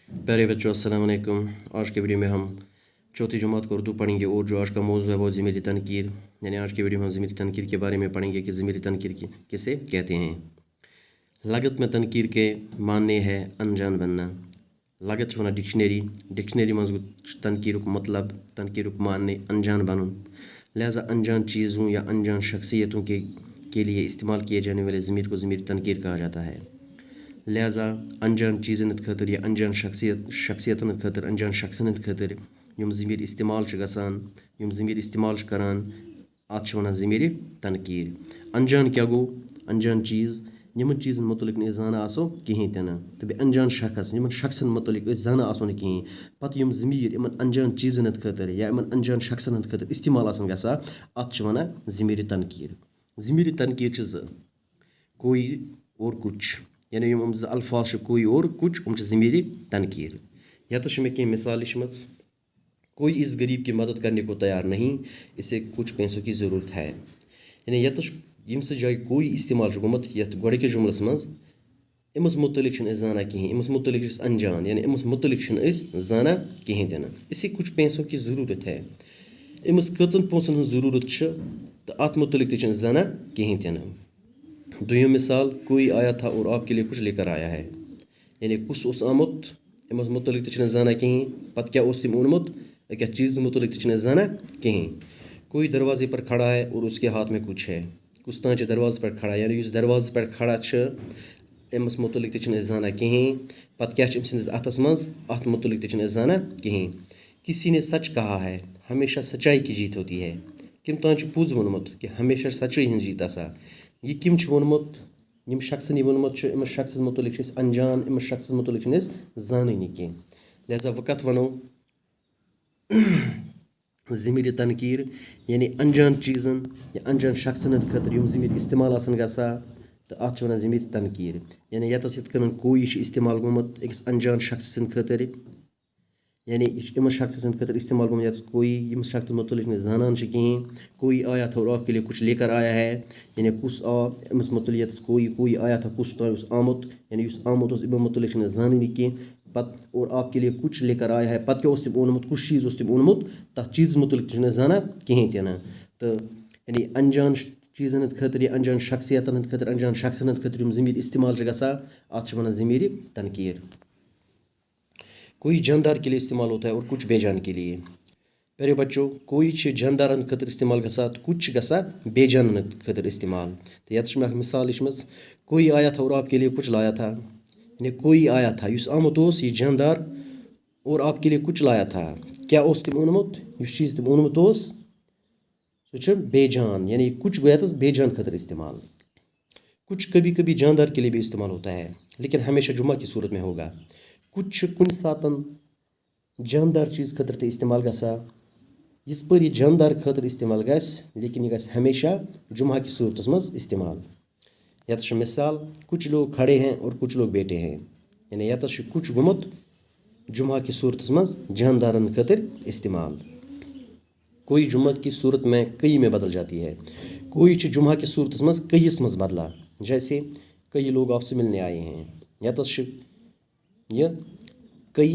प्यारे बच्चों अस्सलाम वालेकुम। आज के वीडियो में हम चौथी जमात को उर्दू पढ़ेंगे और जो आज का मौजू है वो ज़मीरी तनकीर, यानी आज के वीडियो में हम ज़मीरी तनकीर के बारे में पढ़ेंगे कि ज़मीरी तनकीर किसे कहते हैं। लागत में तनकीर के मानने है अनजान बनना। लागत वना डिक्शनरी मज तनकीर मतलब तनकीर मानने अनजान बनन। लिहाजा अनजान चीज़ों या अनजान शख्सियतों के लिए इस्तेमाल किए जाने वाले ज़मीर को ज़मीरी तनकीर कहा जाता है। लिहाजा अनजान चीज़न खतर या अनजान शख्सियतन खतर अनजान शख्सन खतर यम ज़मीर इस्तेमाल गसान यम ज़मीर इस्तेमाल करान अत वनान ज़मीर तनकीर। अनजान क्या गो? अनजान चीज़ यमन चीज़न मुतलिक न जाना आसो कहीं तन तो बे अनजान शख्स यमन शख्सन मुतलिक जाना आसो न कहीं पत यम ज़मीर यमन अनजान चीज़न खतर या यमन अनजान शख्सन खतर इस्तेमाल आसन गसा अत वनान ज़मीर तनकीर। ज़मीर तनकीर कोई और कुछ, यानी यम अल्फाज कोई और कुछ ज़मीरी तनकीर। यत में कहीं मिसाल कोई इस गरीब की मदद करने को तैयार नहीं, इसे कुछ पैसों की ज़रूरत है। यानी यत यमस जाय कोई इस्तेमाल गुमत यत गोड़ के जुमलस मज अमस मुतलिक जाना कहीं, अमस मुतलिक अनजान, यानी अमस मुतलिक जाना कहीं तन, इसे कुछ पैसों की ज़रूरत है। अमस कचन पोसन हज ज़रूरत तो अत मुतलिक जाना कहीं तन। दुयम मिसाल कोई आया था और आपके लिए कुछ लेकर आया है, यानी कुस उस आमुत अमस मुतलिक जाना कहीं पत क्या उस तम ओनमुत क्या चीज़ मुतलिक जाना कहीं। कोई दरवाजे पर खड़ा है और उसके हाथ में कुछ है, कुछ तांचे दरवाजे पर खड़ा, यानी उस दरवाजे पर खड़ा अमस मुतलिक जाना कहीं पत क्या अमस अतस मज अत मुतलिक जाना कहीं। किसी ने सच कहा है, हमेशा सच्चाई की जीत होती है। किम तान पुज वोनमुत कि हमेशा सच्चाई हज जीत आसा। यह किम वोनमुत यम शख्सन वोनमुत अमस शख्स मुतलिक अनजान, अमस शख्स मुतलिक जानी कहीं। लिहाजा वह कत वनो ज़मीर तनकीर, यानी अनजान चीज़न या अनजान शख्सन खतर यम ज़मीर इस्तेमाल आसन गसा तो अत वनान ज़मीर तनकीर। यानी यतस यत कन कोई इस्तेमाल गुमत अकिस अनजान शख्स खतर, यानी अमस शख्स खतर इस्तेमाल गुम यत कोई यम शख्स मुतलिक जानान कहीं। कोई आया था और आपके लिए कुछ लेकर आया है, यानी कुस आ अमस मुतलिक कोई आया था कुस तान उस आमुत, यानी उस आमुत उस इबन मुतलिक जानी कहीं पत और आपके लिए कुछ लेकर आया है पत क्या उस तम ओनमुत कुछ चीज़ उस तम ओनमुत तथ चीज़ मुतलिक जाना कहीं तन। तो यानी अनजान चीज़न खतर या अनजान शख्सियतन खतर अनजान शख्सन खतर यम ज़मीर इस्तेमाल गसा अत वनान ज़मीर तनकीर। कोई जानदार के लिए इस्तेमाल होता है और कुछ बेजान के लिए। प्यारे बच्चों, कोई जानदारन खतर इस्तेमाल गसा तो कुछ गसा बेजान खतर इस्तेमाल। तो यत मिसाल कोई आया था और आपके लिए कुछ लाया था, यानी कोई आया था उस आमुत यह जानदार और आपके लिए कुछ लाया था क्या उस तम ओनमुत उस चीज़ तम ओनमुत सह बेजान, यानी कुछ गया बेजान खतर इस्तेमाल। कुछ कभी कभी जानदार के लिए भी इस्तेमाल होता है, लेकिन हमेशा जुमा की सूरत में होगा। कुछ कुन सातन जानदार चीज़ खतर तो इस्तेमाल गसा इस पर यह जानदार खतर इस्तेमाल गस, लेकिन यह गस हमेशा जुमा की सूरत मज इस्तेमाल। यत मिसाल कुछ लोग खड़े हैं और कुछ लोग बैठे हैं, यानी यत कुछ गुमत जुमा की सूरत मज जानदारन खतर इस्तेमाल। कोई जुमा की सूरत में कई में बदल जाती है, कोई जुमा की सूरत मज कईस मज बदला, जैसे कई लोग आपसे मिलने आए हैं। यत यह कई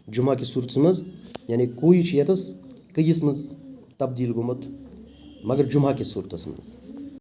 जुमा की सूरत मज, यानी कोई यतस कईस मज तब्दील गुमत मगर जुमा की सूरत मज।